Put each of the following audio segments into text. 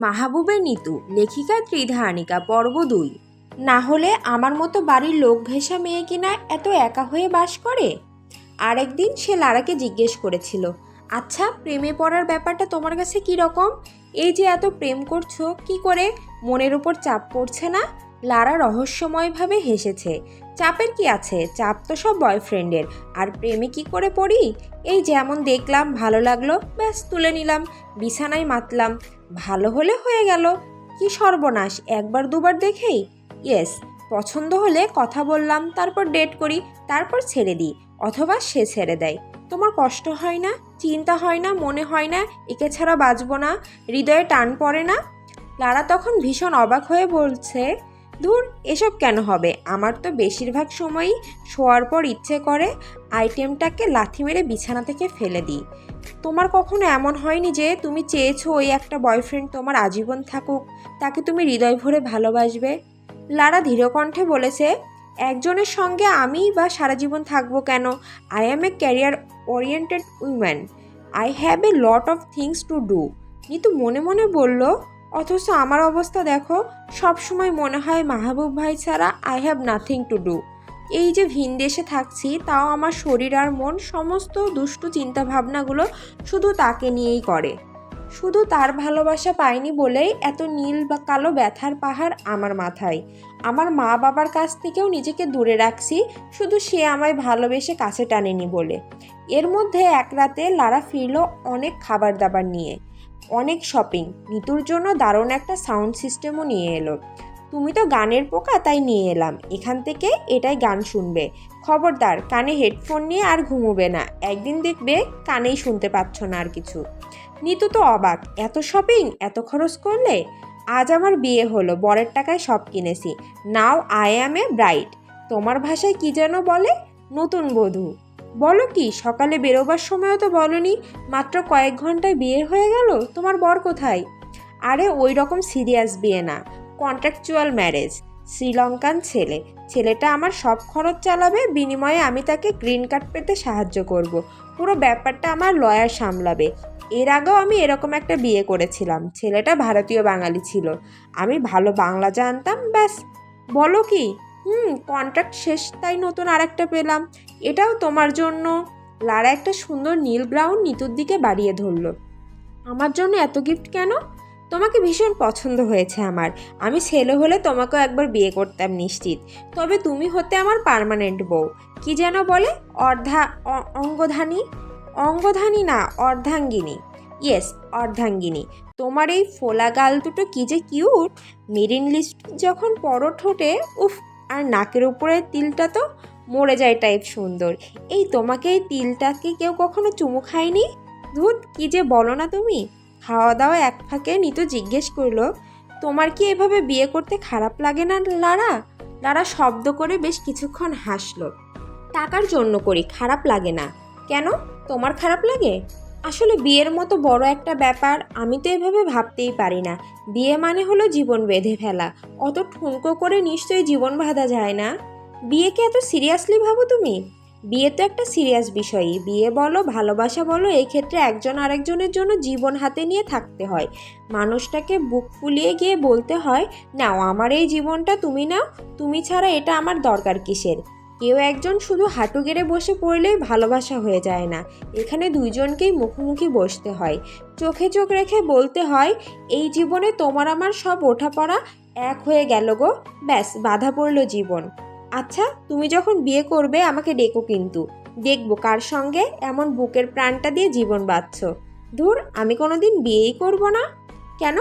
মাহবুবের নিতু, লেখিকা ত্রিধারণিকা, পর্ব ২। না হলে আমার মতো বাড়ির লোক ঘেঁষা মেয়ে কিনা এত একা হয়ে বাস করে। আরেকদিন সে লারাকে জিজ্ঞেস করেছিল, আচ্ছা, প্রেমে পড়ার ব্যাপারটা তোমার কাছে কী রকম? এই যে এত প্রেম করছো, কি করে মনের উপর চাপ পড়ছে না? লারা রহস্যময়ভাবে হেসেছে। চাপের কি আছে? চাপ তো সব বয়ফ্রেন্ডের। আর প্রেমে কি করে পড়ি? এই যেমন দেখলাম, ভালো লাগলো, ব্যাস তুলে নিলাম, বিছানায় মাতলাম, ভালো হলে হয়ে গেল। কি সর্বনাশ, একবার দুবার দেখেই? ইয়েস, পছন্দ হলে কথা বললাম, তারপর ডেট করি, তারপর ছেড়ে দিই, অথবা সে ছেড়ে দেয়। তোমার কষ্ট হয় না? চিন্তা হয় না? মনে হয় না একে ছাড়া বাঁচবো না? হৃদয়ে টান পড়ে না? লারা তখন ভীষণ অবাক হয়ে বলছে, ধুর, এসব কেন হবে? আমার তো বেশিরভাগ সময়ই শোয়ার পর ইচ্ছে করে আইটেমটাকে লাথি মেরে বিছানা থেকে ফেলে দিই। তোমার কখনো এমন হয়নি যে তুমি চেয়েছো ওই একটা বয়ফ্রেন্ড তোমার আজীবন থাকুক, তাকে তুমি হৃদয় ভরে ভালোবাসবে? লারা ধীরকণ্ঠে বলেছে, একজনের সঙ্গে আমি বা সারা জীবন থাকবো কেন? I am A career oriented woman. I have a lot of things to do. Nitu মনে মনে বলল, অথচ আমার অবস্থা দেখো, সবসময় মনে হয় মাহবুব ভাই ছাড়া I have nothing to do. এই যে ভিনদেশে থাকছি, তাও আমার শরীর আর মন সমস্ত দুষ্টু চিন্তাভাবনাগুলো শুধু তাকে নিয়েই করে। শুধু তার ভালোবাসা পাইনি বলেই এত নীল বা কালো ব্যথার পাহাড় আমার মাথায়। আমার মা বাবার কাছ থেকেও নিজেকে দূরে রাখছি, শুধু সে আমায় ভালোবেসে কাছে টানেনি বলে। এর মধ্যে এক রাতে লারা ফিরল অনেক খাবার দাবার নিয়ে, অনেক শপিং, নিতুর জন্য দারুণ একটা সাউন্ড সিস্টেমও নিয়ে এলো। তুমি তো গানের পোকা, তাই নিয়ে এলাম, এখান থেকে এটাই গান শুনবে। খবরদার, কানে হেডফোন নিয়ে আর ঘুমোবে না, একদিন দেখবে কানেই শুনতে পাচ্ছ না আর কিছু। নিতু তো অবাক, এত শপিং, এত খরচ করলে? আজ আমার বিয়ে হলো, বরের টাকায় সব কিনেছি, now I am A bride. তোমার ভাষায় কি যেন বলে? নতুন বধূ। বলো কি, সকালে বেরোবার সময়ও তো বলনি, মাত্র কয়েক ঘন্টায় বিয়ে হয়ে গেল, তোমার বর কোথায়? আরে ওই রকম সিরিয়াস বিয়ে না, কন্ট্রাকচুয়াল ম্যারেজ। শ্রীলঙ্কান ছেলে, ছেলেটা আমার সব খরচ চালাবে, বিনিময়ে আমি তাকে গ্রিন কার্ড পেতে সাহায্য করব। পুরো ব্যাপারটা আমার লয়ার সামলাবে। এর আগেও আমি এরকম একটা বিয়ে করেছিলাম, ছেলেটা ভারতীয় বাঙালি ছিল, আমি ভালো বাংলা জানতাম, ব্যাস। বলো কি? কন্ট্রাক্ট শেষ, তাই নতুন আরেকটা পেলাম, এটাও তোমার জন্য। লারা একটা সুন্দর নীল গ্রাউন্ড নিতুর দিকে বাড়িয়ে ধরল। আমার জন্য এত গিফট কেন? তোমাকে ভীষণ পছন্দ হয়েছে আমার। আমি ছেলে হলে তোমাকেও একবার বিয়ে করতাম নিশ্চিত, তবে তুমি হতে আমার পার্মানেন্ট বউ। কি যেন বলে, অঙ্গধানী? অঙ্গধানী না, অর্ধাঙ্গিনী। ইয়েস, অর্ধাঙ্গিনী। তোমার এই ফোলা গাল দুটো কি যে কিউট! মেরিন লিপস্টিক যখন পরো ঠোঁটে, উফ! আর নাকের উপরের তিলটা তো মরে যায় টাইপ সুন্দর। এই তোমাকে, এই তিলটাকে কেউ কখনো চুমু খায়নি? ধুত, কি যে বলো না তুমি! খাওয়া দাওয়া এক ফাঁকে নিতু জিজ্ঞেস করলো, তোমার কি এভাবে বিয়ে করতে খারাপ লাগে না লারা? লারা শব্দ করে বেশ কিছুক্ষণ হাসলো। টাকার জন্য করি, খারাপ লাগে না। কেন? তোমার খারাপ লাগে? আসলে বিয়ের মতো বড় একটা ব্যাপার, আমি তো এভাবে ভাবতেই পারি না। বিয়ে মানে হলো জীবন বেঁধে ফেলা, অত ঠুনকো করে নিশ্চয়ই জীবন বাঁধা যায় না। বিয়েকে এত সিরিয়াসলি ভাবো তুমি? বিয়ে তো একটা সিরিয়াস বিষয়ই। বিয়ে বলো, ভালোবাসা বলো, এই ক্ষেত্রে একজন আরেকজনের জন্য জীবন হাতে নিয়ে থাকতে হয়। মানুষটাকে বুক ফুলিয়ে গিয়ে বলতে হয়, নাও আমার এই জীবনটা তুমি নাও, তুমি ছাড়া এটা আমার দরকার কিসের? কেউ একজন শুধু হাঁটু গেড়ে বসে পড়লেই ভালোবাসা হয়ে যায় না, এখানে দুইজনকেই মুখোমুখি বসতে হয়, চোখে চোখ রেখে বলতে হয়, এই জীবনে তোমার আমার সব ওঠাপড়া এক হয়ে গেল গো, ব্যাস বাধা পড়ল জীবন। আচ্ছা, তুমি যখন বিয়ে করবে আমাকে ডেকো কিন্তু, দেখবো কার সঙ্গে এমন বুকের প্রাণটা দিয়ে জীবন বাঁধছ। ধুর, আমি কোনোদিন বিয়েই করব না। কেন?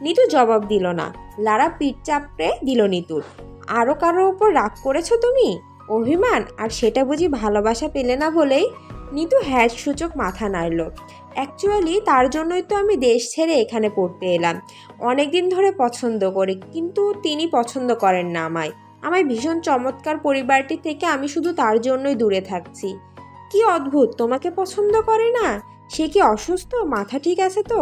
নিতু জবাব দিল না। লারা পিঠ চাপড়ে দিল নিতুর। আরও কারোর ওপর রাগ করেছো তুমি? অভিমান? আর সেটা বুঝি ভালোবাসা পেলে না বলেই? নিতু হ্যাট সূচক মাথা নাড়ল। অ্যাকচুয়ালি তার জন্যই তো আমি দেশ ছেড়ে এখানে পড়তে এলাম। অনেক দিন ধরে পছন্দ করি, কিন্তু তিনি পছন্দ করেন না আমায়। আমায় ভীষণ চমৎকার পরিবারটি থেকে আমি শুধু তার জন্যই দূরে থাকছি। কি অদ্ভুত, তোমাকে পছন্দ করে না? সে কি অসুস্থ? মাথা ঠিক আছে তো?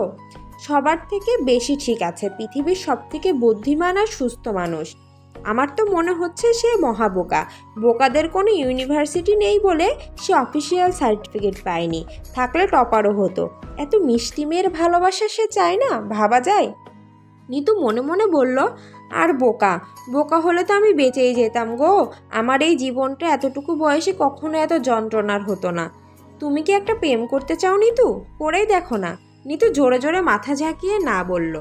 সবার থেকে বেশি ঠিক আছে, পৃথিবীর সব থেকে বুদ্ধিমান আর সুস্থ মানুষ। আমার তো মনে হচ্ছে সে মহাবোকা। বোকাদের কোনো ইউনিভার্সিটি নেই বলে সে অফিসিয়াল সার্টিফিকেট পায়নি, থাকলে টপারও হতো। এত মিষ্টি মেয়ের ভালোবাসা সে চায় না, ভাবা যায়? নিতু মনে মনে বলল, আর বোকা বোকা হলে তো আমি বেঁচেই যেতাম গো। আমার এই জীবনটা এতটুকু বয়সে কখনো এত যন্ত্রণার হতো না। তুমি কি একটা প্রেম করতে চাও নিতু? করেই দেখো না। নিতু জোরে জোরে মাথা ঝাঁকিয়ে না বলল।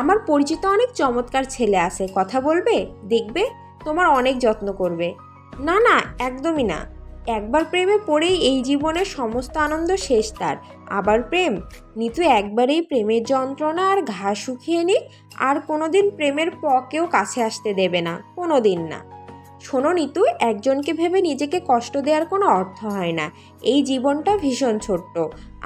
আমার পরিচিত অনেক চমৎকার ছেলে আছে, কথা বলবে, দেখবে তোমার অনেক যত্ন করবে। না না, একদমই না। একবার প্রেমে পড়েই এই জীবনের সমস্ত আনন্দ শেষ তার। আবার প্রেম? নিতু একবারেই প্রেমের যন্ত্রণা আর ঘা শুকিয়ে নিক, আর কোনোদিন প্রেমের পকেও কাছে আসতে দেবে না, কোনো দিন না। শোনো নিতু, একজনকে ভেবে নিজেকে কষ্ট দেওয়ার কোনো অর্থ হয় না। এই জীবনটা ভীষণ ছোট্ট,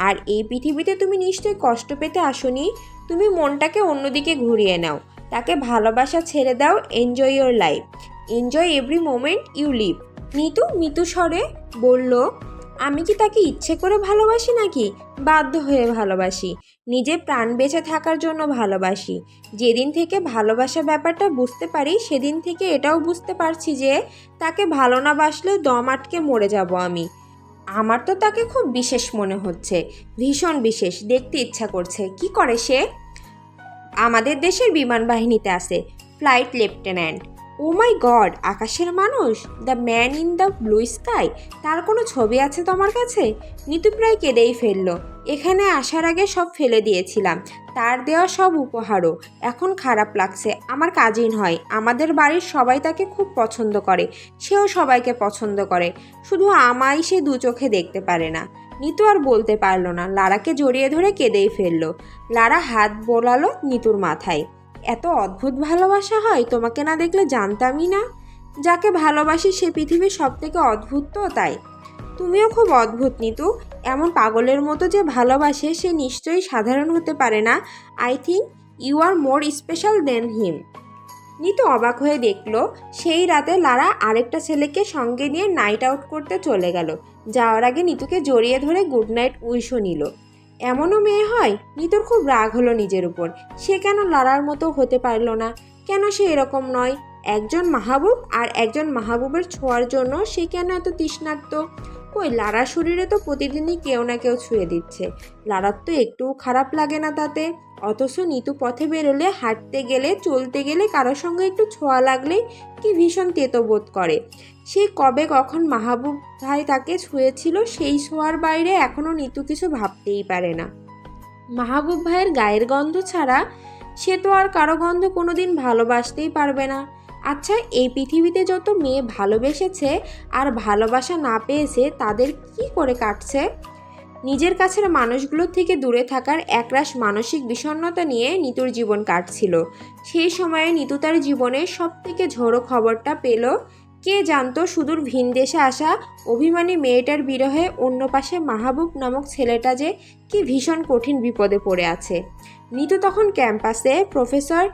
আর এই পৃথিবীতে তুমি নিশ্চয়ই কষ্ট পেতে আসোনি। তুমি মনটাকে অন্যদিকে ঘুরিয়ে নাও, তাকে ভালোবাসা ছেড়ে দাও। Enjoy your life, enjoy every moment you live. Nitu মৃদু স্বরে বলল, আমি কি তাকে ইচ্ছে করে ভালোবাসি নাকি বাধ্য হয়ে ভালোবাসি? নিজে প্রাণ বেঁচে থাকার জন্য ভালোবাসি। যেদিন থেকে ভালোবাসা ব্যাপারটা বুঝতে পারি, সেদিন থেকে এটাও বুঝতে পারছি যে তাকে ভালো না বাসলে দম আটকে মরে যাব আমি। আমার তো তাকে খুব বিশেষ মনে হচ্ছে, ভীষণ বিশেষ, দেখতে ইচ্ছা করছে। কি করে সে? আমাদের দেশের বিমান বাহিনীতে আছে, ফ্লাইট লেফটেন্যান্ট। ও মাই গড, আকাশের মানুষ, the man in the blue sky. তার কোনো ছবি আছে তোমার কাছে? নিতু প্রায় কেঁদেই ফেলল। এখানে আসার আগে সব ফেলে দিয়েছিলাম, তার দেওয়া সব উপহারও। এখন খারাপ লাগছে। আমার কাজিন হয়, আমাদের বাড়ির সবাই তাকে খুব পছন্দ করে, সেও সবাইকে পছন্দ করে, শুধু আমায় সে দু চোখে দেখতে পারে না। নিতু আর বলতে পারল না, লারাকে জড়িয়ে ধরে কেঁদেই ফেলল। লারা হাত বোলালো নিতুর মাথায়। এত অদ্ভুত ভালোবাসা হয়, তোমাকে না দেখলে জানতামই না। যাকে ভালোবাসি সে পৃথিবীর সব থেকে অদ্ভুত, তো তাই তুমিও খুব অদ্ভুত নিতু। এমন পাগলের মতো যে ভালোবাসে সে নিশ্চয়ই সাধারণ হতে পারে না। I think you are more special than him. Nitu অবাক হয়ে দেখলো, সেই রাতে লারা আরেকটা ছেলেকে সঙ্গে নিয়ে নাইট আউট করতে চলে গেল। যাওয়ার আগে নিতুকে জড়িয়ে ধরে গুড নাইট উইশও নিল। এমনও মেয়ে হয়? নিতুর খুব রাগ হলো নিজের উপর। সে কেন লারার মতো হতে পারল না? কেন সে এরকম নয়? একজন মাহবুব আর একজন মাহবুবের ছোঁয়ার জন্য সে কেন এত তৃষ্ণার্ত? কই, লারার শরীরে তো প্রতিদিনই কেউ না কেউ ছুঁয়ে দিচ্ছে। লারার তো একটুও খারাপ লাগে না তাতে। অথচ নিতু পথে বেরোলে, হাঁটতে গেলে, চলতে গেলে কারোর সঙ্গে একটু ছোঁয়া লাগলেই কি ভীষণ তেতো বোধ করে। সে কবে কখন মাহবুব ভাই তাকে ছুঁয়েছিল, সেই ছোঁয়ার বাইরে এখনও নিতু কিছু ভাবতেই পারে না। মাহবুব ভাইয়ের গায়ের গন্ধ ছাড়া সে তো আর কারো গন্ধ কোনোদিন ভালোবাসতেই পারবে না। আচ্ছা, এই পৃথিবীতে যত মেয়ে ভালোবেসেছে আর ভালোবাসা না পেয়েছে, তাদের কি করে কাটছে? নিজের কাছের মানুষগুলোর থেকে দূরে থাকার একরাশ মানসিক বিষণ্ণতা নিয়ে নিতুর জীবন কাটছিল। সেই সময়ে নিতু তার জীবনের সব থেকে ঝোড়ো খবরটা পেল। কে জানতো সুদূর ভিনদেশে আসা অভিমানী মেয়েটার বিরহে অন্য পাশে মাহবুব নামক ছেলেটা যে কি ভীষণ কঠিন বিপদে পড়ে আছে। নিতু তখন ক্যাম্পাসে প্রফেসর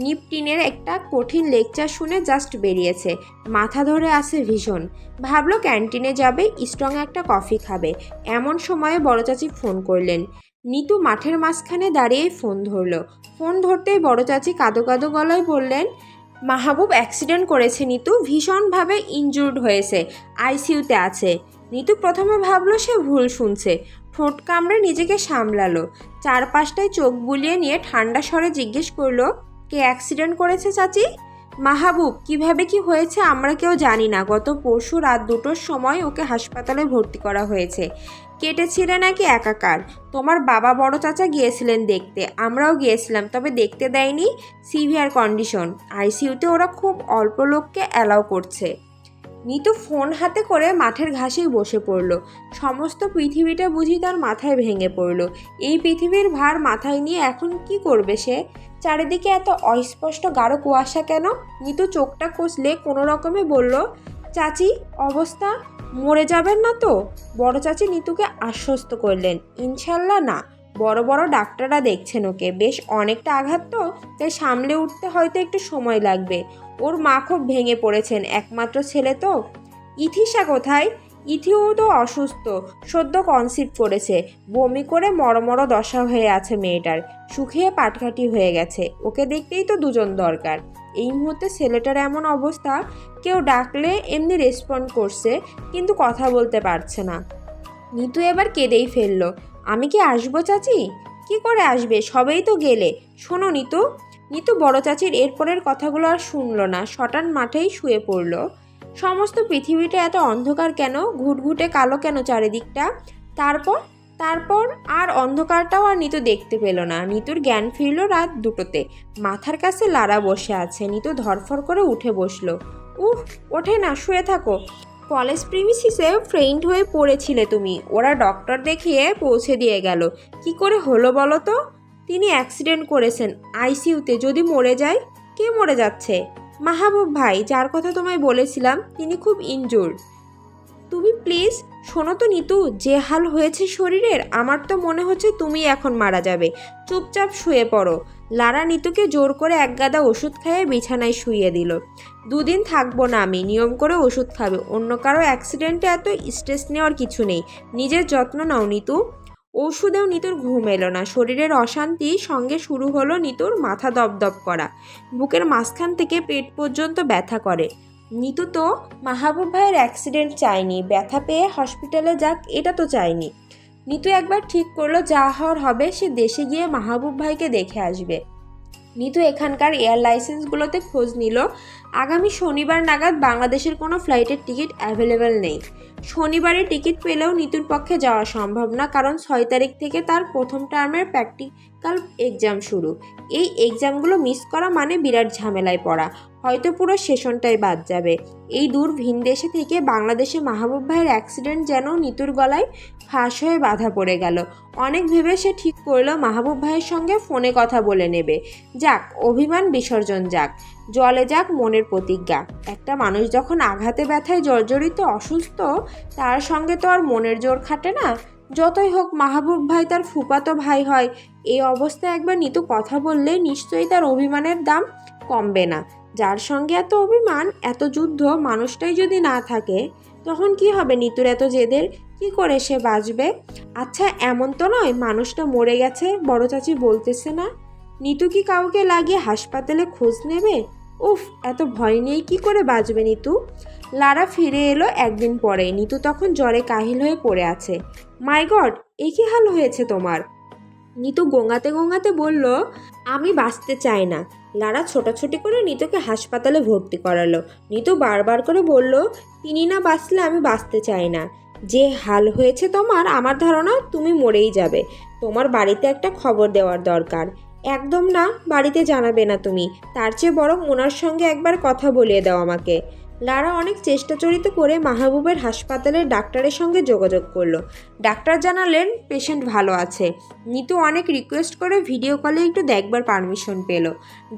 নিপটিনের একটা কঠিন লেকচার শুনে জাস্ট বেরিয়েছে। মাথা ধরে আছে ভীষণ। ভাবলো ক্যান্টিনে যাবে, স্ট্রং একটা কফি খাবে। এমন সময়ে বড় চাচি ফোন করলেন। নিতু মাঠের মাঝখানে দাঁড়িয়ে ফোন ধরল। ফোন ধরতেই বড় চাচি কাঁদো কাঁদো গলায় বললেন, মাহবুব অ্যাক্সিডেন্ট করেছে নিতু, ভীষণভাবে ইনজুর্ড হয়েছে, আইসিইউতে আছে। নিতু প্রথমে ভাবলো সে ভুল শুনছে, ঠোঁট কামড়ে নিজেকে সামলালো। চারপাশটায় চোখ বুলিয়ে নিয়ে ঠান্ডা স্বরে জিজ্ঞেস করলো, কে অ্যাক্সিডেন্ট করেছে চাচি? মাহবুব, কিভাবে কি হয়েছে আমরা কেউ জানি না। গত পরশু রাত 2টোর সময় ওকে হাসপাতালে ভর্তি করা হয়েছে। কেটেছিলে নাকি একাকার। তোমার বাবা বড় চাচা গিয়েছিলেন দেখতে, আমরাও গিয়েছিলাম, তবে দেখতে দেয়নি। সিভিয়ার কন্ডিশন, আইসিইউতে ওরা খুব অল্প লোককে অ্যালাউ করছে। নিতু ফোন হাতে করে মাঠের ঘাসেই বসে পড়ল। সমস্ত পৃথিবীটা বুঝি তার মাথায় ভেঙে পড়ল। এই পৃথিবীর ভার মাথায় নিয়ে এখন কি করবে সে? চারিদিকে এত অস্পষ্ট গাঢ় কুয়াশা কেন? নিতু চোখটা কষলে কোনো রকমে বলল, চাচি, অবস্থা? মরে যাবেন না তো? বড় চাচি নিতুকে আশ্বস্ত করলেন, ইনশাল্লাহ না। বড় বড় ডাক্তাররা দেখছেন ওকে, বেশ অনেকটা আঘাত তো, তাই সামলে উঠতে হয়তো একটু সময় লাগবে। ওর মা খুব ভেঙে পড়েছেন, একমাত্র ছেলে তো। ইথিসা কোথায়? ইথিও তো অসুস্থ, সদ্য কনসিভ করেছে। বমি করে মরমর দশা হয়ে আছে মেয়েটার, শুকিয়ে পাটকাঠি হয়ে গেছে। ওকে দেখতেই তো দুজন দরকার। এই মুহূর্তে ছেলেটার এমন অবস্থা, কেউ ডাকলে এমনি রেসপন্ড করছে, কিন্তু কথা বলতে পারছে না। নিতু এবার কেঁদেই ফেলল। আমি কি আসবো চাচি? কি করে আসবে, সবেই তো গেলে। শোনো নিতু। নিতু বড় চাচির এরপরের কথাগুলো আর শুনলো না, শটান মাঠেই শুয়ে পড়ল। সমস্ত পৃথিবীটা এত অন্ধকার কেন, ঘুটঘুটে কালো কেন চারিদিকটা? তারপর তারপর আর অন্ধকারটাও আর নিতু দেখতে পেল না। নিতুর জ্ঞান ফিরল রাত 2টোতে। মাথার কাছে লারা বসে আছে। নিতু ধরফর করে উঠে বসলো। ওঠে না, শুয়ে থাকো। কলেজ প্রিমিসিসে ফ্রেন্ড হয়ে পড়েছিলে তুমি, ওরা ডক্টর দেখিয়ে পৌঁছে দিয়ে গেল। কি করে হলো বলো তো? তিনি অ্যাক্সিডেন্ট করেছেন, আইসিইউতে। যদি মরে যায়? কে মরে যাচ্ছে? মাহবুব ভাই, যার কথা তোমায় বলেছিলাম, তিনি খুব ইনজুর্ড। তুমি প্লিজ শোনো তো নিতু, যে হাল হয়েছে শরীরের, আমার তো মনে হচ্ছে তুমি এখন মারা যাবে। চুপচাপ শুয়ে পড়ো। লারা নিতুকে জোর করে এক গাদা ওষুধ খাইয়ে বিছানায় শুইয়ে দিল। 2 দিন থাকবো না আমি, নিয়ম করে ওষুধ খাবে। অন্য কারো অ্যাক্সিডেন্টে এত স্ট্রেস নেওয়ার কিছু নেই। নিজের যত্ন নাও নিতু। ওষুধেও নিতুর ঘুম এলো না। শরীরের অশান্তি সঙ্গে শুরু হলো নিতুর মাথা দপদপ করা। বুকের মাঝখান থেকে পেট পর্যন্ত ব্যথা করে। নিতু তো মাহবুব ভাইয়ের অ্যাক্সিডেন্ট চায়নি, ব্যথা পেয়ে হসপিটালে যাক এটা তো চায়নি। নিতু একবার ঠিক করলো যা হওয়ার হবে, সে দেশে গিয়ে মাহবুব ভাইকে দেখে আসবে। নিতু এখানকার এয়ার লাইসেন্সগুলোতে খোঁজ নিল। আগামী শনিবার নাগাদ বাংলাদেশের কোনো ফ্লাইটের টিকিট অ্যাভেলেবেল নেই। শনিবারে টিকিট পেলেও নিতুর পক্ষে যাওয়া সম্ভব না, কারণ 6 তারিখ থেকে তার প্রথম টার্মের প্র্যাকটিক্যাল এক্সাম শুরু। এই এক্সামগুলো মিস করা মানে বিরাট ঝামেলায় পড়া, হয়তো পুরো সেশনটাই বাদ যাবে। এই দূর ভিনদেশে থেকে বাংলাদেশে মাহবুব ভাইয়ের অ্যাক্সিডেন্ট যেন নিতুর গলায় ফাঁস হয়ে বাঁধা পড়ে গেল। অনেক ভেবে সে ঠিক করলো মাহবুব ভাইয়ের সঙ্গে ফোনে কথা বলে নেবে। যাক, অভিমান বিসর্জন যাক, জলে যাক মনের প্রতিজ্ঞা। একটা মানুষ যখন আঘাতে ব্যথায় জর্জরিত অসুস্থ, তার সঙ্গে তো আর মনের জোর খাটে না। যতই হোক মাহবুব ভাই তার ফুফাতো ভাই হয়। এই অবস্থায় একবার নিতু কথা বললে নিশ্চয়ই তার অভিমানের দাম কমবে না। যার সঙ্গে এত অভিমান, এত যুদ্ধ, মানুষটাই যদি না থাকে, তখন কি হবে নিতুর এত জেদের? কি করে সে বাঁচবে? আচ্ছা, এমন তো নয় মানুষটা মরে গেছে, বড় চাচি বলতেছে না? নিতু কি কাউকে লাগিয়ে হাসপাতালে খোঁজ নেবে? উফ, এত ভয় নেই কি করে বাঁচবে নিতু? লারা ফিরে এলো একদিন পরে। নিতু তখন জ্বরে কাহিল হয়ে পড়ে আছে। মাই গড, এ কি হাল হয়েছে তোমার? নিতু গোঙাতে গোঙাতে বলল, আমি বাঁচতে চাই না। লারা ছোটাছুটি করে নিতুকে হাসপাতালে ভর্তি করালো। নিতু বারবার করে বলল, তিনি না বাঁচলে আমি বাঁচতে চাই না। যে হাল হয়েছে তোমার, আমার ধারণা তুমি মরেই যাবে। তোমার বাড়িতে একটা খবর দেওয়ার দরকার। একদম না, বাড়িতে জানাবে না তুমি। তার চেয়ে বরং ওনার সঙ্গে একবার কথা বলিয়ে দাও আমাকে। লারা অনেক চেষ্টাচরিত করে মাহবুবের হাসপাতালের ডাক্তারের সঙ্গে যোগাযোগ করলো। ডাক্তার জানালেন পেশেন্ট ভালো আছে। নিতু অনেক রিকোয়েস্ট করে ভিডিও কলে একটু দেখবার পারমিশন পেল।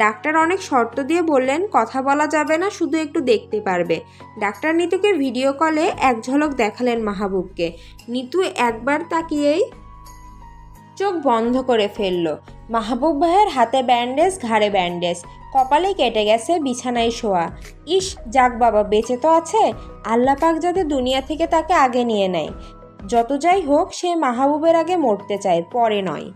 ডাক্তার অনেক শর্ত দিয়ে বললেন কথা বলা যাবে না, শুধু একটু দেখতে পারবে। ডাক্তার নিতুকে ভিডিও কলে এক ঝলক দেখালেন মাহবুবকে। নিতু একবার তাকিয়েই চোখ বন্ধ করে ফেলল। মাহবুব ভাইয়ের হাতে ব্যান্ডেজ, ঘাড়ে ব্যান্ডেজ, কপালে কেটে গেছে, বিছানায় শোয়া। ইস, যাক বাবা, বেঁচে তো আছে। আল্লাহ পাক যাতে দুনিয়া থেকে তাকে আগে নিয়ে নেয়। যত যাই হোক, সে মাহবুবের আগে মরতে চায়, পরে নয়।